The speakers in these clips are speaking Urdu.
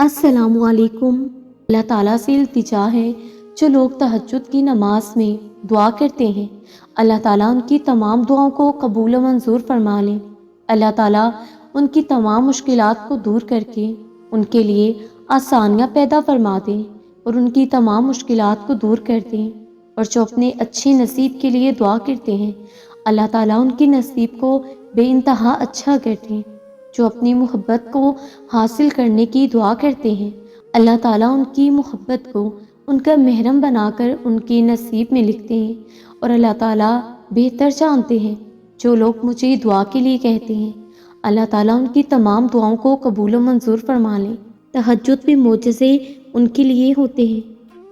السلام علیکم۔ اللہ تعالیٰ سے التجا ہے جو لوگ تہجد کی نماز میں دعا کرتے ہیں، اللہ تعالیٰ ان کی تمام دعاؤں کو قبول و منظور فرما لیں۔ اللہ تعالیٰ ان کی تمام مشکلات کو دور کر کے ان کے لیے آسانیاں پیدا فرما دیں اور ان کی تمام مشکلات کو دور کر دیں، اور جو اپنے اچھے نصیب کے لیے دعا کرتے ہیں اللہ تعالیٰ ان کی نصیب کو بے انتہا اچھا کر دیں۔ جو اپنی محبت کو حاصل کرنے کی دعا کرتے ہیں اللہ تعالیٰ ان کی محبت کو ان کا محرم بنا کر ان کے نصیب میں لکھتے ہیں، اور اللہ تعالیٰ بہتر جانتے ہیں جو لوگ مجھے دعا کے لیے کہتے ہیں اللہ تعالیٰ ان کی تمام دعاؤں کو قبول و منظور فرما لیں۔ تہجد میں معجزے ان کے لیے ہوتے ہیں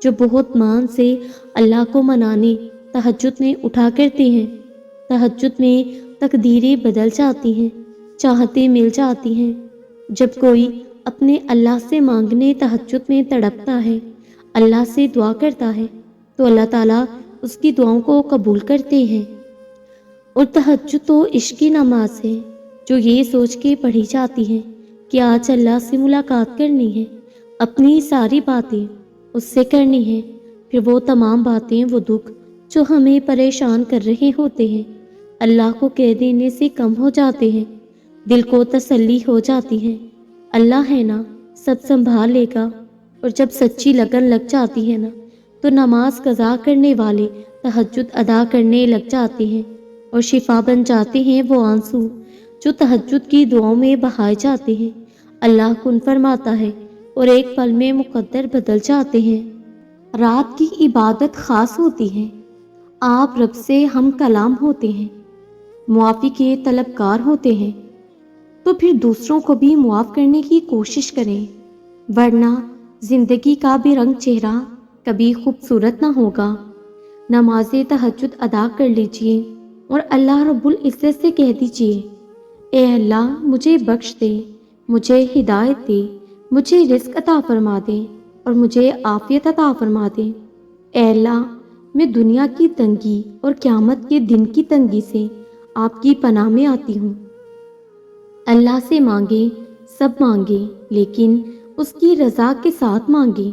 جو بہت مان سے اللہ کو منانے تہجد میں اٹھا کرتے ہیں۔ تہجد میں تقدیریں بدل جاتی ہیں، چاہتے مل جاتی ہیں۔ جب کوئی اپنے اللہ سے مانگنے تہجد میں تڑپتا ہے، اللہ سے دعا کرتا ہے، تو اللہ تعالیٰ اس کی دعاؤں کو قبول کرتے ہیں۔ اور تہجد تو عشق کی نماز ہے جو یہ سوچ کے پڑھی جاتی ہے کہ آج اللہ سے ملاقات کرنی ہے، اپنی ساری باتیں اس سے کرنی ہے، پھر وہ تمام باتیں، وہ دکھ جو ہمیں پریشان کر رہے ہوتے ہیں اللہ کو کہہ دینے سے کم ہو جاتے ہیں، دل کو تسلی ہو جاتی ہے۔ اللہ ہے نا، سب سنبھال لے گا۔ اور جب سچی لگن لگ جاتی ہے نا تو نماز قضا کرنے والے تہجد ادا کرنے لگ جاتے ہیں، اور شفا بن جاتے ہیں وہ آنسو جو تہجد کی دعاؤں میں بہائے جاتے ہیں۔ اللہ کن فرماتا ہے اور ایک پل میں مقدر بدل جاتے ہیں۔ رات کی عبادت خاص ہوتی ہے، آپ رب سے ہم کلام ہوتے ہیں، معافی کے طلبگار ہوتے ہیں، تو پھر دوسروں کو بھی معاف کرنے کی کوشش کریں، ورنہ زندگی کا بھی رنگ چہرہ کبھی خوبصورت نہ ہوگا۔ نماز تہجد ادا کر لیجئے اور اللہ رب العزت سے کہہ دیجئے، اے اللہ مجھے بخش دے، مجھے ہدایت دے، مجھے رزق عطا فرما دے اور مجھے عافیت عطا فرما دے۔ اے اللہ میں دنیا کی تنگی اور قیامت کے دن کی تنگی سے آپ کی پناہ میں آتی ہوں۔ اللہ سے مانگے، سب مانگے، لیکن اس کی رضا کے ساتھ مانگے۔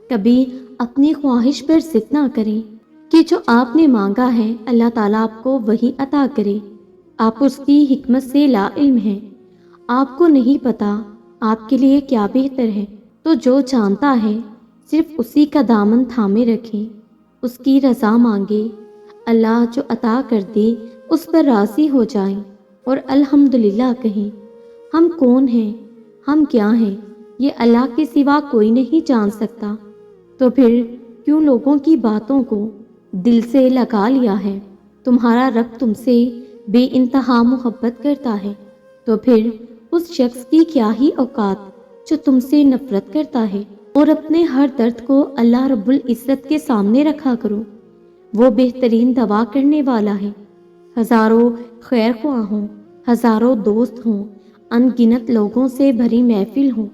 کبھی اپنی خواہش پر ضد نہ کریں کہ جو آپ نے مانگا ہے اللہ تعالیٰ آپ کو وہی عطا کرے۔ آپ اس کی حکمت سے لا علم ہیں، آپ کو نہیں پتا آپ کے لیے کیا بہتر ہے، تو جو جانتا ہے صرف اسی کا دامن تھامے رکھیں، اس کی رضا مانگے۔ اللہ جو عطا کر دے اس پر راضی ہو جائیں اور الحمدللہ کہیں۔ ہم کون ہیں، ہم کیا ہیں، یہ اللہ کے سوا کوئی نہیں جان سکتا، تو پھر کیوں لوگوں کی باتوں کو دل سے لگا لیا ہے؟ تمہارا رب تم سے بے انتہا محبت کرتا ہے، تو پھر اس شخص کی کیا ہی اوقات جو تم سے نفرت کرتا ہے؟ اور اپنے ہر درد کو اللہ رب العزت کے سامنے رکھا کرو، وہ بہترین دوا کرنے والا ہے۔ ہزاروں خیر خواہ ہوں، ہزاروں دوست ہوں، ان گنت لوگوں سے بھری محفل ہوں،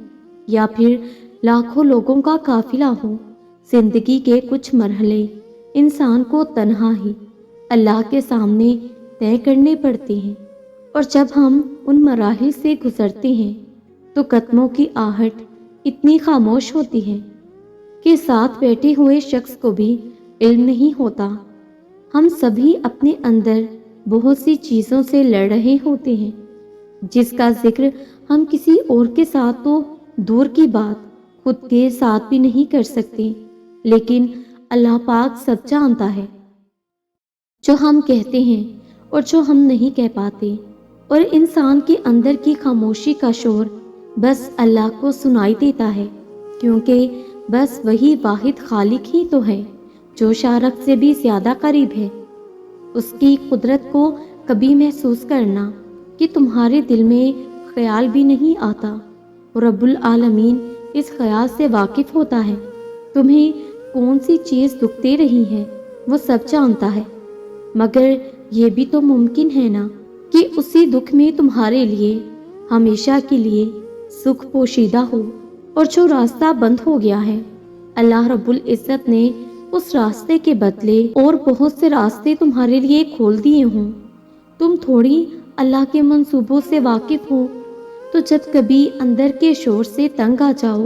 یا پھر لاکھوں لوگوں کا قافلہ ہو، زندگی کے کچھ مرحلے انسان کو تنہا ہی اللہ کے سامنے طے کرنے پڑتے ہیں، اور جب ہم ان مراحل سے گزرتے ہیں تو قدموں کی آہٹ اتنی خاموش ہوتی ہے کہ ساتھ بیٹھے ہوئے شخص کو بھی علم نہیں ہوتا۔ ہم سبھی اپنے اندر بہت سی چیزوں سے لڑ رہے ہوتے ہیں جس کا ذکر ہم کسی اور کے ساتھ تو دور کی بات خود کے ساتھ بھی نہیں کر سکتے، لیکن اللہ پاک سب جانتا ہے جو ہم کہتے ہیں اور جو ہم نہیں کہہ پاتے، اور انسان کے اندر کی خاموشی کا شور بس اللہ کو سنائی دیتا ہے، کیونکہ بس وہی واحد خالق ہی تو ہے جو شارک سے بھی زیادہ قریب ہے۔ اس کی قدرت کو کبھی محسوس کرنا کہ تمہارے دل میں خیال بھی نہیں آتا، اور رب العالمین اس خیال سے واقف ہوتا ہے۔ تمہیں کون سی چیز دکھ دے رہی ہے وہ سب جانتا ہے، مگر یہ بھی تو ممکن ہے نا کہ اسی دکھ میں تمہارے لیے ہمیشہ کے لیے سکھ پوشیدہ ہو، اور جو راستہ بند ہو گیا ہے اللہ رب العزت نے اس راستے کے بدلے اور بہت سے راستے تمہارے لیے کھول دیے ہوں۔ تم تھوڑی اللہ کے منصوبوں سے واقف ہو، تو جب کبھی اندر کے شور سے تنگ آ جاؤ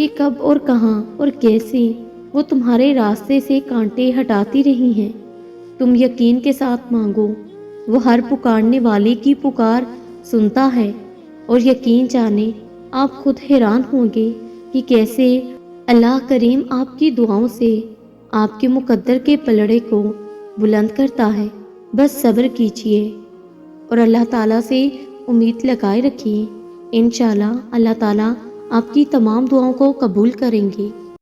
کہ کب اور کہاں اور کیسے وہ تمہارے راستے سے کانٹے ہٹاتی رہی ہیں۔ تم یقین کے ساتھ مانگو، وہ ہر پکارنے والے کی پکار سنتا ہے، اور یقین جانے آپ خود حیران ہوں گے کہ کیسے اللہ کریم آپ کی دعاؤں سے آپ کے مقدر کے پلڑے کو بلند کرتا ہے۔ بس صبر کیجیے اور اللہ تعالیٰ سے امید لگائے رکھیے، انشاءاللہ اللہ تعالیٰ آپ کی تمام دعاؤں کو قبول کریں گے۔